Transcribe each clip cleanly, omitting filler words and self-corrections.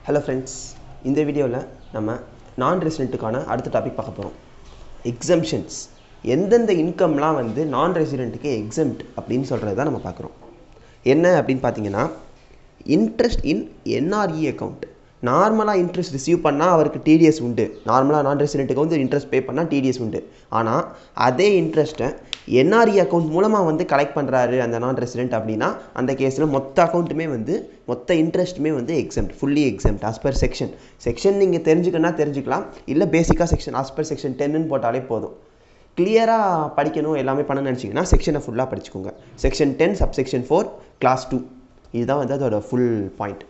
Hello friends, இந்த வீடியோவில் நம்ம நான் ரெசிடெண்ட்டுக்கான அடுத்த டாபிக் பார்க்க போகிறோம். எக்ஸம்ஷன்ஸ். எந்தெந்த இன்கம்லாம் வந்து நான் ரெசிடெண்ட்டுக்கு எக்ஸம்ட் அப்படின்னு சொல்கிறது தான் நம்ம பார்க்குறோம். என்ன அப்படின்னு பார்த்தீங்கன்னா, இன்ட்ரெஸ்ட் இன் என்ஆர்இ அக்கௌண்ட். நார்மலாக இன்ட்ரெஸ்ட் ரிசீவ் பண்ணால் அவருக்கு டிடிஎஸ் உண்டு. நார்மலாக நான் ரெசிடெண்ட்டுக்கு வந்து இன்ட்ரெஸ்ட் பே பண்ணால் டிடிஎஸ் உண்டு. ஆனால் அதே இன்ட்ரெஸ்ட்டை என்ஆர்இ அக்கௌண்ட் மூலமாக வந்து கலெக்ட் பண்ணுறாரு அந்த நான் ரெசிடெண்ட் அப்படின்னா, அந்த கேஸில் மொத்த அக்கௌண்ட்டுமே வந்து மொத்த இன்ட்ரெஸ்ட்டுமே வந்து exempt, fully exempt as per section நீங்கள் தெரிஞ்சுக்கலாம். இல்லை பேசிக்காக செக்ஷன் ஆஸ் பர் செக்ஷன் 10ன்னு போட்டாலே போதும். கிளியராக படிக்கணும் எல்லாமே பண்ண நினச்சிங்கன்னா செக்ஷனை ஃபுல்லாக படிச்சுக்கோங்க. செக்ஷன் 10 சப்செக்ஷன் 4 கிளாஸ் 2 இதுதான் வந்து அதோட ஃபுல் பாயிண்ட்.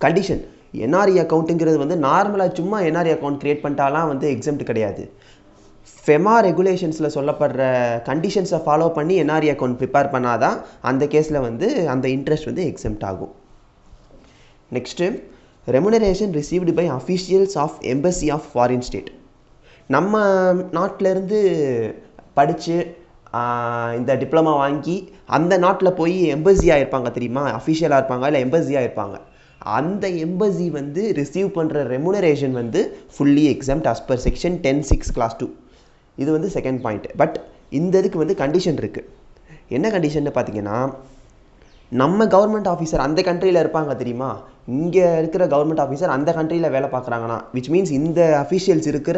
கண்டிஷன். என்ஆர்இ அக்கௌண்ட்டுங்கிறது வந்து நார்மலாக சும்மா என்ஆர்இ அக்கௌண்ட் க்ரியேட் பண்ணிட்டாலாம் வந்து எக்ஸம்ட் கிடையாது. ஃபெமா ரெகுலேஷன்ஸில் சொல்லப்படுற கண்டிஷன்ஸை ஃபாலோ பண்ணி என்ஆர்இ அக்கௌண்ட் ப்ரிப்பேர் பண்ணாதான் அந்த கேஸில் வந்து அந்த இன்ட்ரெஸ்ட் வந்து எக்ஸம்ட் ஆகும். Next, remuneration received by officials of embassy of foreign state. நம்ம நாட்டிலேருந்து படித்து இந்த டிப்ளமா வாங்கி அந்த நாட்டில் போய் எம்பசியாக இருப்பாங்க தெரியுமா, அஃபிஷியலாக இருப்பாங்க இல்லை எம்பசியாக இருப்பாங்க. அந்த எம்பசி வந்து ரிசீவ் பண்ணுற ரெமுனரேஷன் வந்து fully exempt as per section 10(6) clause 2. இது வந்து செகண்ட் பாயிண்ட். பட் இந்த இதுக்கு வந்து கண்டிஷன் இருக்குது. என்ன கண்டிஷன்னு பார்த்தீங்கன்னா, நம்ம கவர்மெண்ட் ஆஃபீஸர் அந்த கண்ட்ரியில் இருப்பாங்க தெரியுமா, இங்கே இருக்கிற கவர்மெண்ட் ஆஃபீஸர் அந்த கண்ட்ரியில் வேலை பார்க்குறாங்கன்னா, விச் மீன்ஸ் இந்த அஃபிஷியல்ஸ் இருக்கிற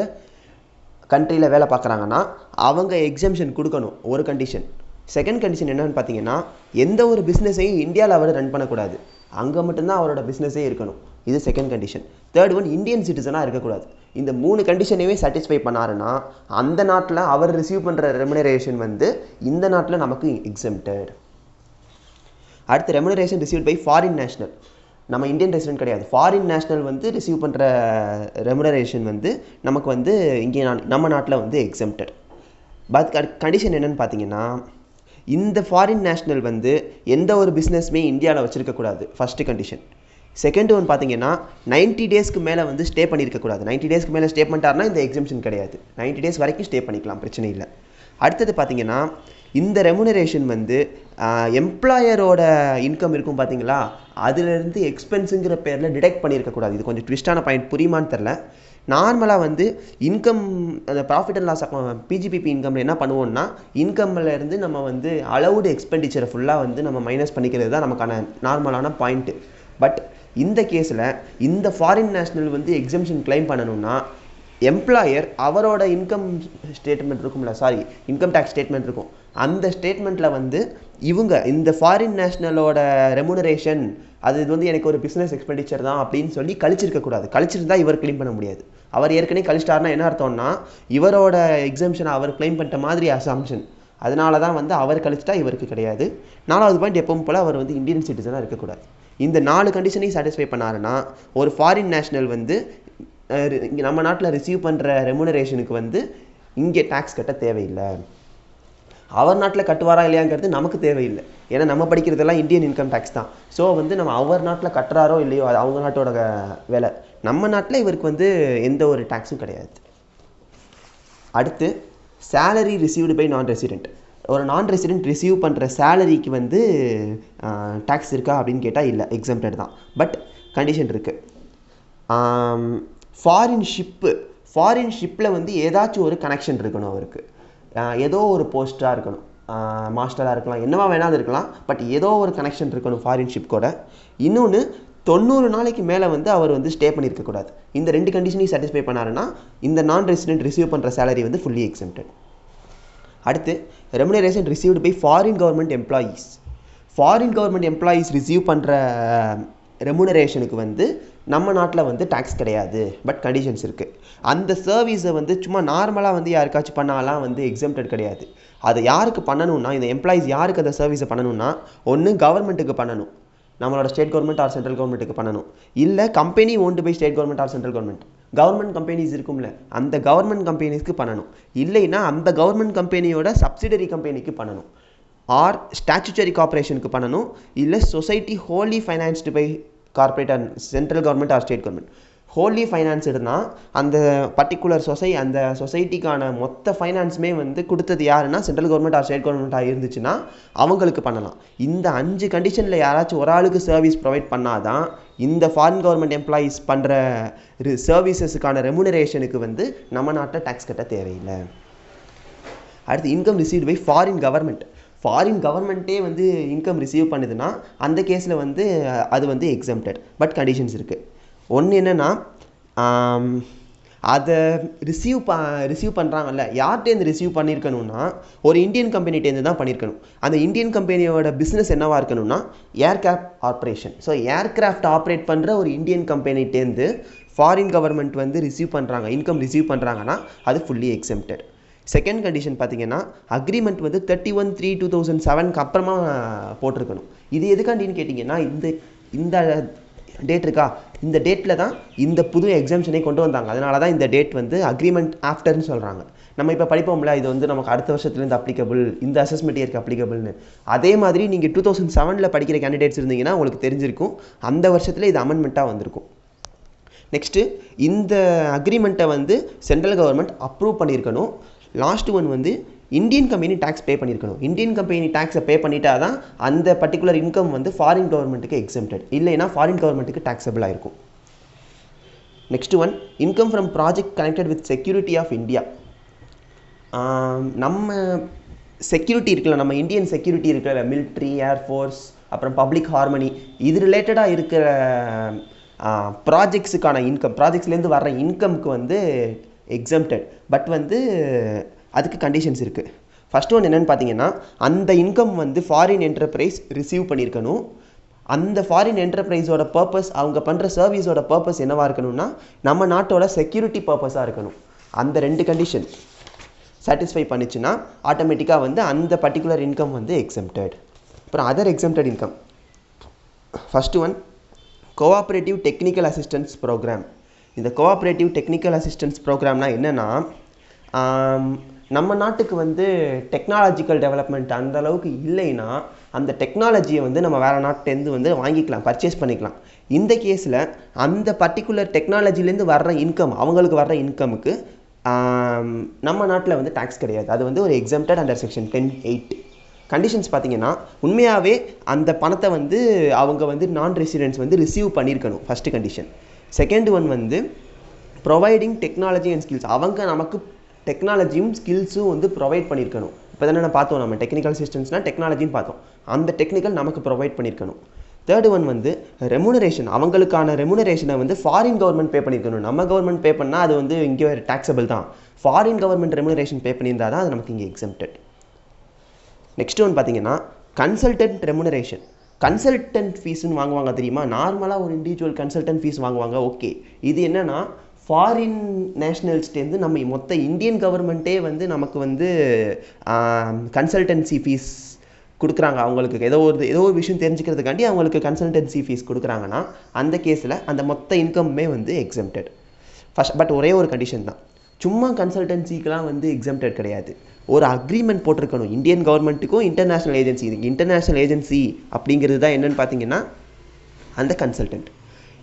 கண்ட்ரியில் வேலை பார்க்குறாங்கன்னா அவங்க எக்ஸம்ஷன் கொடுக்கணும். ஒரு கண்டிஷன். செகண்ட் கண்டிஷன் என்னன்னு பார்த்தீங்கன்னா, எந்த ஒரு பிஸ்னஸையும் இந்தியாவில் அவர் ரன் பண்ணக்கூடாது, அங்கே மட்டும்தான் அவரோட பிஸ்னஸே இருக்கணும். இது second condition. Third one, Indian சிட்டிசனாக இருக்கக்கூடாது. இந்த 3 கண்டிஷனையுமே சாட்டிஸ்ஃபை பண்ணாருன்னா அந்த நாட்டில் அவர் ரிசீவ் பண்ணுற ரெமுனரேஷன் வந்து இந்த நாட்டில் நமக்கு எக்ஸம்டட். அடுத்து, remuneration received by foreign national. நம்ம இந்தியன் ரெசிடென்ட் கிடையாது, ஃபாரின் நேஷனல் வந்து ரிசீவ் பண்ணுற ரெமுனரேஷன் வந்து நமக்கு வந்து இங்கே நம்ம நாட்டில் வந்து எக்ஸம்டட். பட் கண்டிஷன் என்னென்னு பார்த்தீங்கன்னா, இந்த ஃபாரின் நேஷனல் வந்து எந்த ஒரு பிஸ்னஸுமே இந்தியாவில் வச்சுருக்கக்கூடாது, ஃபஸ்ட்டு கண்டிஷன். செகண்ட் ஒன் பார்த்தீங்கன்னா, 90 டேஸ்க்கு மேலே வந்து ஸ்டே பண்ணியிருக்கக்கூடாது. 90 டேஸ்க்கு மேலே ஸ்டே பண்ணிட்டாருன்னா இந்த எக்ஸம்ஷன் கிடையாது. 90 டேஸ் வரைக்கும் ஸ்டே பண்ணிக்கலாம், பிரச்சனை இல்லை. அடுத்தது பார்த்தீங்கன்னா, இந்த ரெமுனரேஷன் வந்து எம்ப்ளாயரோட இன்கம் இருக்கும் பார்த்தீங்களா, அதுலேருந்து எக்ஸ்பென்ஸுங்கிற பேரில் டிடெக்ட் பண்ணியிருக்கக்கூடாது. இது கொஞ்சம் ட்விஸ்டான பாயிண்ட், புரியுமான்னு தெரில. நார்மலாக வந்து இன்கம், அந்த profit and loss account PGBP இன்கமில் என்ன பண்ணுவோம்னா, இன்கம்மில் இருந்து நம்ம வந்து அலவுடு எக்ஸ்பெண்டிச்சரை ஃபுல்லாக வந்து நம்ம மைனஸ் பண்ணிக்கிறது தான் நமக்கான நார்மலான பாயிண்ட்டு. பட் இந்த கேஸில் இந்த ஃபாரின் நேஷனல் வந்து எக்ஸம்ஷன் கிளைம் பண்ணணும்னா, எம்ப்ளாயர் அவரோட இன்கம் ஸ்டேட்மெண்ட் இருக்கும்ல, இன்கம் டேக்ஸ் ஸ்டேட்மெண்ட் இருக்கும். அந்த ஸ்டேட்மெண்ட்டில் வந்து இவங்க இந்த ஃபாரின் நேஷனலோட ரெமுனரேஷன் அது இது வந்து எனக்கு ஒரு பிஸ்னஸ் எக்ஸ்பெண்டிச்சர் தான் அப்படின்னு சொல்லி கழிச்சிருக்கக்கூடாது. கழிச்சிருந்தா இவர் கிளைம் பண்ண முடியாது. அவர் ஏற்கனவே கழிச்சிட்டாருன்னா என்ன அர்த்தம்னா, இவரோட எக்ஸம்ஷன் அவர் கிளைம் பண்ணிட்ட மாதிரி அசம்ஷன். அதனால தான் வந்து அவர் கழிச்சிட்டா இவருக்கு கிடையாது. 4வது பாயிண்ட், எப்பவும் போல் அவர் வந்து இந்தியன் சிட்டிசனாக இருக்கக்கூடாது. இந்த 4 கண்டிஷனையும் சாட்டிஸ்ஃபை பண்ணாருன்னா ஒரு ஃபாரின் நேஷனல் வந்து இங்கே நம்ம நாட்டில் ரிசீவ் பண்ணுற ரெமுனரேஷனுக்கு வந்து இங்கே டேக்ஸ் கட்ட தேவையில்லை. அவர் நாட்டில் கட்டுவாரா இல்லையாங்கிறது நமக்கு தேவையில்லை. ஏன்னா நம்ம படிக்கிறதெல்லாம் இந்தியன் இன்கம் டேக்ஸ் தான். ஸோ வந்து நம்ம அவர் நாட்டில் கட்டுறாரோ இல்லையோ அது அவங்க நாட்டோட வேலை. நம்ம நாட்டில் இவருக்கு வந்து எந்த ஒரு டேக்ஸும் கிடையாது. அடுத்து, சேலரி ரிசீவ்டு பை நான் ரெசிடெண்ட். ஒரு நான் ரெசிடெண்ட் ரிசீவ் பண்ணுற சேலரிக்கு வந்து டேக்ஸ் இருக்கா அப்படின்னு கேட்டால் இல்லை, எக்ஸம்டட் தான். பட் கண்டிஷன் இருக்குது. ஃபாரின் ஷிப்பில் வந்து ஏதாச்சும் ஒரு கனெக்ஷன் இருக்கணும் அவருக்கு. ஏதோ ஒரு போஸ்ட்டாக இருக்கணும், மாஸ்டராக இருக்கலாம், என்னவா வேணாலும் இருக்கலாம். பட் ஏதோ ஒரு கனெக்ஷன் இருக்கணும் ஃபாரின் ஷிப் கூட. இன்னொன்று, 90 நாளைக்கு மேலே வந்து அவர் வந்து ஸ்டே பண்ணியிருக்கக்கூடாது. இந்த 2 கண்டிஷனையும் சாட்டிஸ்ஃபை பண்ணாருன்னா இந்த நான் ரெசிடெண்ட் ரிசீவ் பண்ணுற சேலரி வந்து ஃபுல்லி எக்ஸம்டட். அடுத்து, remuneration received by foreign government employees. Foreign government employees receive பண்ணுற ரெமுனரேஷனுக்கு வந்து நம்ம நாட்டில் வந்து டேக்ஸ் கிடையாது. பட் கண்டிஷன்ஸ் இருக்குது. அந்த சர்வீஸை வந்து சும்மா நார்மலாக வந்து யாருக்காச்சும் பண்ணாலாம் வந்து எக்ஸம்டட் கிடையாது. அதை யாருக்கு பண்ணணும்னா, இந்த எம்ப்ளாயீஸ் யாருக்கு அந்த சர்வீஸை பண்ணணும்னா, ஒன்று கவர்மெண்ட்டுக்கு பண்ணணும், நம்மளோட ஸ்டேட் கவர்மெண்ட் ஆர் சென்ட்ரல் கவர்மெண்ட்டுக்கு பண்ணணும். இல்லை company owned by state government or central government, government companies இருக்கும்ல, அந்த கவர்மெண்ட் கம்பெனிஸ்க்கு பண்ணணும். இல்லைன்னா அந்த கவர்மெண்ட் கம்பெனியோட சப்சிடரி கம்பெனிக்கு பண்ணணும். ஆர் ஸ்டாச்சுட்டரி கார்பரேஷனுக்கு பண்ணணும். இல்லை society wholly financed by corporate and central government or state government. Wholly ஃபைனான்ஸ்டுனா அந்த பர்டிகுலர் அந்த சொசைட்டிக்கான மொத்த ஃபைனான்ஸுமே வந்து கொடுத்தது யாருன்னா சென்ட்ரல் கவர்மெண்ட் ஆர் ஸ்டேட் கவர்மெண்ட்டாக இருந்துச்சுன்னா அவங்களுக்கு பண்ணலாம். இந்த 5 கண்டிஷனில் யாராச்சும் ஒரு ஆளுக்கு சர்வீஸ் ப்ரொவைட் பண்ணாதான் இந்த ஃபாரின் கவர்மெண்ட் எம்ப்ளாயீஸ் பண்ணுற சர்வீசஸுக்கான ரெமுனரேஷனுக்கு வந்து நம்ம நாட்டில் டேக்ஸ் கட்ட தேவையில்லை. அடுத்து income received by foreign government. ஃபாரின் கவர்மெண்ட்டே வந்து இன்கம் ரிசீவ் பண்ணுதுன்னா அந்த கேஸில் வந்து அது வந்து எக்ஸம்டட். பட் கண்டிஷன்ஸ் இருக்குது. ஒன்று என்னென்னா, அதை ரிசீவ் பண்ணுறாங்கல்ல, யார்கிட்டேருந்து ரிசீவ் பண்ணியிருக்கணும்னா ஒரு இந்தியன் கம்பெனிட்டேருந்து தான் பண்ணியிருக்கணும். அந்த இந்தியன் கம்பெனியோட பிஸ்னஸ் என்னவாக இருக்கணும்னா aircraft operation. So aircraft operate பண்ணுற ஒரு இந்தியன் கம்பெனிட்டேருந்து ஃபாரின் கவர்மெண்ட் வந்து இன்கம் ரிசீவ் பண்ணுறாங்கன்னா அது ஃபுல்லி எக்ஸம்டட். செகண்ட் கண்டிஷன் பார்த்தீங்கன்னா, அக்ரிமெண்ட் வந்து 31/3/2007 அப்புறமா போட்டிருக்கணும். இது எதுக்காண்டின்னு கேட்டிங்கன்னா, இந்த டேட் இருக்கா, இந்த டேட்டில் தான் இந்த புது எக்ஸாம்ஷனே கொண்டு வந்தாங்க. அதனால தான் இந்த டேட் வந்து அக்ரிமெண்ட் ஆஃப்டர்னு சொல்கிறாங்க. நம்ம இப்போ படிப்போம்ல, இது வந்து நமக்கு அடுத்த வருஷத்துலேருந்து அப்ளிகபிள், இந்த அசஸ்மெண்ட் இயருக்கு அப்ளிகபிள்னு. அதே மாதிரி நீங்கள் 2007 படிக்கிற கேண்டிடேட்ஸ் இருந்தீங்கன்னா உங்களுக்கு தெரிஞ்சிருக்கும், அந்த வருஷத்தில் இது அமெண்ட்மெண்ட்டாக வந்திருக்கும். நெக்ஸ்ட்டு இந்த அக்ரிமெண்ட்டை வந்து சென்ட்ரல் கவர்மெண்ட் அப்ரூவ் பண்ணியிருக்கணும். லாஸ்ட் ஒன் வந்து இந்தியன் கம்பெனி டேக்ஸ் பே பண்ணியிருக்கணும். இந்தியன் கம்பெனி டேக்ஸை பே பண்ணிட்டா தான் அந்த பர்டிகுலர் இன்கம் வந்து ஃபாரின் கவர்மெண்ட்டுக்கு எக்ஸம்டட், இல்லைன்னா ஃபாரின் கவர்மெண்ட்டுக்கு டேக்ஸபிளாக இருக்கும். Next one, income from project connected with security of India. நம்ம செக்யூரிட்டி இருக்குல்ல, நம்ம இந்தியன் செக்யூரிட்டி இருக்குல்ல, மிலிட்ரி, ஏர்ஃபோர்ஸ், அப்புறம் பப்ளிக் ஹார்மனி, இது ரிலேட்டடாக இருக்கிற ப்ராஜெக்ட்ஸுக்கான ப்ராஜெக்ட்ஸ்லேருந்து வர்ற இன்கம்க்கு வந்து எக்ஸம்டட். பட் வந்து அதுக்கு கண்டிஷன்ஸ் இருக்குது. ஃபஸ்ட் ஒன் என்னென்னு பார்த்தீங்கன்னா, அந்த இன்கம் வந்து ஃபாரின் என்டர்பிரைஸ் ரிசீவ் பண்ணியிருக்கணும். அந்த ஃபாரின் என்டர்பிரைஸோட பர்பஸ், அவங்க பண்ணுற சர்வீஸோட பர்பஸ் என்னவாக இருக்கணும்னா நம்ம நாட்டோட செக்யூரிட்டி பர்பஸாக இருக்கணும். அந்த 2 கண்டிஷன் சாட்டிஸ்ஃபை பண்ணிச்சுன்னா ஆட்டோமேட்டிக்காக வந்து அந்த பர்டிகுலர் இன்கம் வந்து எக்ஸம்டட். அப்புறம் other exempted income. First one, cooperative technical assistance programme. இந்த கோஆப்ரேட்டிவ் டெக்னிக்கல் அசிஸ்டன்ஸ் ப்ரோக்ராம்னால் என்னென்னா, நம்ம நாட்டுக்கு வந்து டெக்னாலஜிக்கல் டெவலப்மெண்ட் அந்தளவுக்கு இல்லைன்னா அந்த டெக்னாலஜியை வந்து நம்ம வேறு நாட்டிலேருந்து வந்து வாங்கிக்கலாம், பர்ச்சேஸ் பண்ணிக்கலாம். இந்த கேஸில் அந்த பர்டிகுலர் டெக்னாலஜிலேருந்து வர்ற இன்கம், அவங்களுக்கு வர்ற இன்கமுக்கு நம்ம நாட்டில் வந்து டேக்ஸ் கிடையாது. அது வந்து ஒரு எக்ஸம்டட் அண்டர் செக்ஷன் 10(8). கண்டிஷன்ஸ் பார்த்தீங்கன்னா, உண்மையாகவே அந்த பணத்தை வந்து அவங்க வந்து நான் ரெசிடென்ட்ஸ் வந்து ரிசீவ் பண்ணியிருக்கணும், ஃபஸ்ட்டு கண்டிஷன். செகண்ட் ஒன் வந்து ப்ரொவைடிங் டெக்னாலஜி அண்ட் ஸ்கில்ஸ். அவங்க நமக்கு டெக்னாலஜியும் ஸ்கில்ஸும் வந்து ப்ரொவைட் பண்ணியிருக்கணும். இப்போ தானே பார்த்தோம், நம்ம டெக்னிக்கல் சிஸ்டம்ஸ்னால் டெக்னாலஜின்னு பார்த்தோம், அந்த டெக்னிக்கல் நமக்கு ப்ரொவைட் பண்ணியிருக்கணும். தேர்ட் ஒன் வந்து ரெமுனரேஷன். அவங்களுக்கான ரெமுனரேஷனை வந்து ஃபாரின் கவர்மெண்ட் பே பண்ணியிருக்கணும். நம்ம கவர்மெண்ட் பே பண்ணால் அது வந்து இங்கே டேக்ஸபிள் தான். ஃபாரின் கவர்மெண்ட் ரெமுனரேஷன் பே பண்ணியிருந்தால் தான் அது நமக்கு இங்கே எக்ஸம்டட். நெக்ஸ்ட் ஒன் பார்த்தீங்கன்னா, கன்சல்டன்ட் ரெமுனரேஷன். கன்சல்டன்ட் ஃபீஸ்ன்னு வாங்குவாங்க தெரியுமா, நார்மலாக ஒரு இண்டிவிஜுவல் கன்சல்டன்ட் ஃபீஸ் வாங்குவாங்க, ஓகே. இது என்னென்னா, ஃபாரின் நேஷ்னல்ஸ்டேருந்து நம்ம மொத்த இந்தியன் கவர்மெண்ட்டே வந்து நமக்கு வந்து கன்சல்டன்சி ஃபீஸ் கொடுக்குறாங்க. அவங்களுக்கு ஏதோ ஒரு விஷயம் தெரிஞ்சுக்கிறதுக்காண்டி அவங்களுக்கு கன்சல்டன்சி ஃபீஸ் கொடுக்குறாங்கன்னா அந்த கேஸில் அந்த மொத்த இன்கம்மே வந்து எக்ஸம்டட். பட் ஒரே ஒரு கண்டிஷன் தான், சும்மா கன்சல்டன்சிக்கெலாம் வந்து எக்ஸம்டட் கிடையாது. ஒரு அக்ரிமெண்ட் போட்டிருக்கணும் இந்தியன் கவர்மெண்ட்டுக்கும் இன்டர்நேஷ்னல் ஏஜென்சி. இதுக்கு இன்டர்நேஷ்னல் ஏஜென்சி அப்படிங்கிறது தான் என்னென்னு பார்த்தீங்கன்னா அந்த கன்சல்டன்ட்.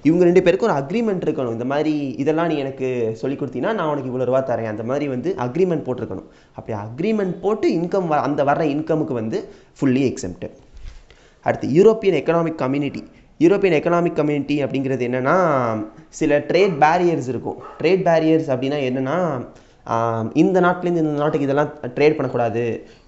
இவங்க 2 பேருக்கும் ஒரு அக்ரிமெண்ட் இருக்கணும். இந்த மாதிரி இதெல்லாம் நீ எனக்கு சொல்லி கொடுத்தீங்கன்னா நான் உனக்கு இவ்வளோ ரூபா தரேன், அந்த மாதிரி வந்து அக்ரிமெண்ட் போட்டிருக்கணும். அப்படி அக்ரிமெண்ட் போட்டு இன்கம் அந்த வர்ற இன்கமுக்கு வந்து ஃபுல்லி எக்ஸம்டட். அடுத்து European economic community. European economic community அப்படிங்கிறது என்னென்னா, சில ட்ரேட் பேரியர்ஸ் இருக்கும். ட்ரேட் பேரியர்ஸ் அப்படின்னா என்னென்னா, இந்த நாட்டிலேருந்து இந்த நாட்டுக்கு இதெல்லாம் ட்ரேட் பண்ணக்கூடாது,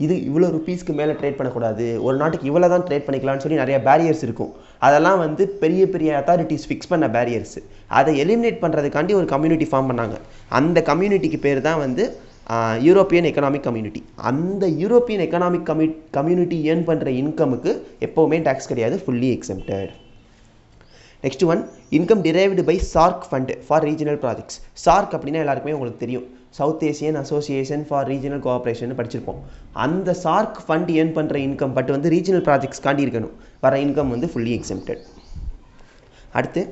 இது இவ்வளோ ருப்பீஸ்க்கு மேலே ட்ரேட் பண்ணக்கூடாது, ஒரு நாட்டுக்கு இவ்வளோ தான் ட்ரேட் பண்ணிக்கலாம்னு சொல்லி நிறையா பேரியர்ஸ் இருக்கும். அதெல்லாம் வந்து பெரிய பெரிய அத்தாரிட்டிஸ் ஃபிக்ஸ் பண்ண பேரியர்ஸ். அதை எலிமினேட் பண்ணுறதுக்காண்டி ஒரு கம்யூனிட்டி ஃபார்ம் பண்ணாங்க. அந்த கம்யூனிட்டிக்கு பேர் தான் வந்து யூரோப்பியன் எக்கனாமிக் கம்யூனிட்டி. அந்த யூரோப்பியன் எக்கனாமிக் கம்யூனிட்டி ஏர்ன் பண்ணுற இன்கமுக்கு எப்போவுமே டேக்ஸ் கிடையாது, fully exempted. Next one, income derived by SAARC fund for regional projects. SAARC அப்படின்னா எல்லாருக்குமே உங்களுக்கு தெரியும், South Asian association for regional cooperation படிச்சிருப்போம். அந்த சார்க் ஃபண்ட் ஏர்ன் பண்ணுற இன்கம் பட் வந்து ரீஜனல் ப்ராஜெக்ட்ஸ் காண்டி இருக்கணும், வர இன்கம் வந்து ஃபுல்லி எக்ஸம்டட். அடுத்து,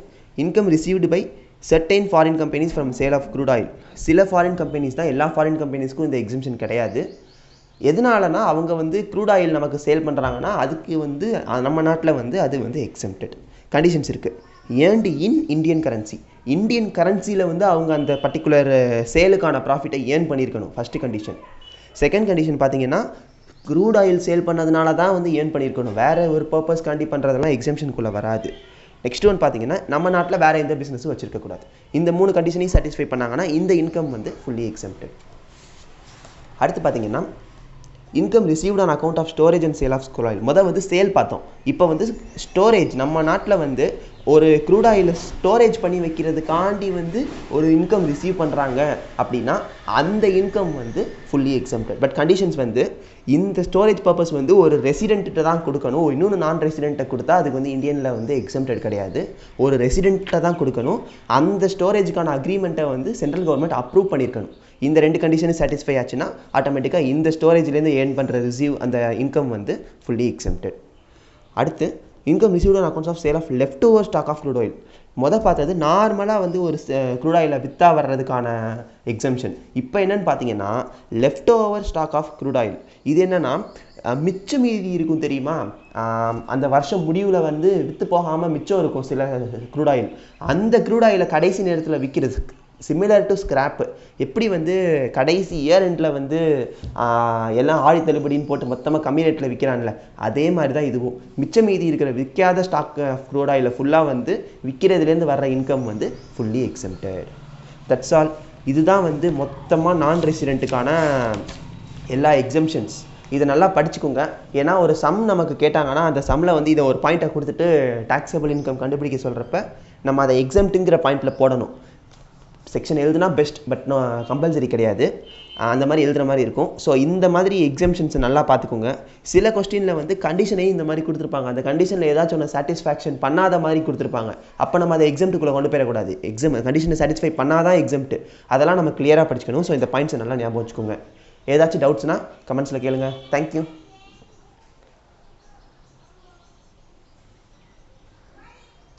income received by certain foreign companies from sale of crude oil. சில ஃபாரின் கம்பெனிஸ் தான், எல்லா ஃபாரின் கம்பெனிஸ்க்கும் இந்த எக்ஸம்ஷன் கிடையாது. எதனாலனா அவங்க வந்து க்ரூட் ஆயில் நமக்கு சேல் பண்ணுறாங்கன்னா அதுக்கு வந்து நம்ம நாட்டில் வந்து அது வந்து எக்ஸம்டட். கண்டிஷன்ஸ் இருக்குது. Earned in Indian currency. Indian கரன்சியில் வந்து அவங்க அந்த பர்டிகுலர் சேலுக்கான ப்ராஃபிட்டை ஏர்ன் பண்ணியிருக்கணும், ஃபஸ்ட்டு கண்டிஷன். செகண்ட் கண்டிஷன் பார்த்தீங்கன்னா க்ரூட் ஆயில் சேல் பண்ணதுனால தான் வந்து ஏர்ன் பண்ணியிருக்கணும், வேறு ஒரு பர்பஸ்க்காண்டி பண்ணுறதெல்லாம் எக்ஸம்ஷனுக்குள்ளே வராது. நெக்ஸ்ட் ஒன் பார்த்தீங்கன்னா நம்ம நாட்டில் வேறு எந்த பிஸ்னஸும் வச்சிருக்கக்கூடாது. இந்த 3 கண்டிஷனையும் சாட்டிஸ்ஃபை பண்ணாங்கன்னா இந்த இன்கம் வந்து ஃபுல்லி எக்ஸம்ப்டட். அடுத்து பார்த்தீங்கன்னா income received on account of storage and sale of crude oil. முதல் வந்து சேல் பார்த்தோம். இப்போ வந்து ஸ்டோரேஜ், நம்ம நாட்டில் வந்து ஒரு க்ரூட் ஆயிலை ஸ்டோரேஜ் பண்ணி வைக்கிறதுக்காண்டி வந்து ஒரு இன்கம் ரிசீவ் பண்ணுறாங்க அப்படின்னா அந்த இன்கம் வந்து ஃபுல்லி எக்ஸம்ப்டட். பட் கண்டிஷன்ஸ் வந்து இந்த ஸ்டோரேஜ் பர்பஸ் வந்து ஒரு ரெசிடென்ட்டு தான் கொடுக்கணும், இன்னொன்று நான் ரெசிடென்ட்டை கொடுத்தா அதுக்கு வந்து இந்தியனில் வந்து எக்ஸம்ப்டட் கிடையாது, ஒரு ரெசிடென்ட்டை தான் கொடுக்கணும். அந்த ஸ்டோரேஜுக்கான அக்ரிமெண்ட்டை வந்து சென்ட்ரல் கவர்மெண்ட் அப்ரூவ் பண்ணியிருக்கணும். இந்த 2 கண்டிஷனும் சாட்டிஸ்ஃபை ஆச்சுன்னா ஆட்டோமேட்டிக்காக இந்த ஸ்டோரேஜ்லேருந்து ஏர்ன் பண்ணுற அந்த இன்கம் வந்து ஃபுல்லி எக்ஸம்ப்டட். அடுத்து income received on accounts of sale of left over stock of crude oil. பார்த்தது நார்மலாக வந்து ஒரு க்ரூட் ஆயிலை விற்றா வர்றதுக்கான எக்ஸம்ஷன். இப்போ என்னென்னு பார்த்தீங்கன்னா left over stock of crude oil. இது என்னென்னா மிச்சம் மீதி இருக்கும் தெரியுமா, அந்த வருஷம் முடிவில் வந்து விற்று போகாமல் மிச்சம் இருக்கும் சில க்ரூட் ஆயில். அந்த க்ரூட் ஆயிலை கடைசி நேரத்தில் விற்கிறது சிமிலர் டு ஸ்கிராப்பு. எப்படி வந்து கடைசி இயர் எண்டில் வந்து எல்லாம் ஆடி தள்ளுபடின்னு போட்டு மொத்தமாக கம்மி ரேட்டில் விற்கிறான்ல, அதே மாதிரி தான் இதுவும். மிச்சம் மீதி இருக்கிற விற்காத ஸ்டாக் க்ரூட் ஆயிலை ஃபுல்லாக வந்து விற்கிறதுலேருந்து வர்ற இன்கம் வந்து ஃபுல்லி எக்ஸம்ப்டட். That's all. இதுதான் வந்து மொத்தமாக நான் ரெசிடென்ட்டுக்கான எல்லா எக்ஸம்ஷன்ஸ். இதை நல்லா படிச்சுக்கோங்க. ஏன்னா ஒரு சம் நமக்கு கேட்டாங்கன்னா அந்த சம்மில் வந்து இதை ஒரு பாயிண்ட்டை கொடுத்துட்டு டாக்ஸபிள் இன்கம் கண்டுபிடிக்க சொல்கிறப்ப நம்ம அதை எக்ஸம்ப்ட்டுங்கிற பாயிண்டில் போடணும். செக்ஷன் எழுதுனா பெஸ்ட், பட் கம்பல்சரி கிடையாது, அந்த மாதிரி எழுதுகிற மாதிரி இருக்கும். ஸோ இந்த மாதிரி எக்ஸம்ஷன்ஸை நல்லா பார்த்துக்கோங்க. சில கொஸ்டினில் வந்து கண்டிஷனையும் இந்த மாதிரி கொடுத்துருப்பாங்க, அந்த கண்டிஷனில் ஏதாச்சும் ஒன்று சாட்டிஸ்ஃபேக்ஷன் பண்ணாத மாதிரி கொடுத்துருப்பாங்க. அப்போ நம்ம அதை எக்ஸம்ட்டுக்குள்ளே கொண்டு போயிடக்கூடாது. கண்டிஷனை சாட்டிஸ்ஃபை பண்ணாதான் எக்ஸம்ட்டு. அதெல்லாம் நம்ம கிளியராக படிச்சுக்கணும். ஸோ இந்த பாயிண்ட்ஸை நல்லா ஞாபகம் வச்சுக்கோங்க. ஏதாச்சும் டவுட்ஸ்னால் கமெண்ட்ஸில் கேளுங்க. தேங்க்யூ.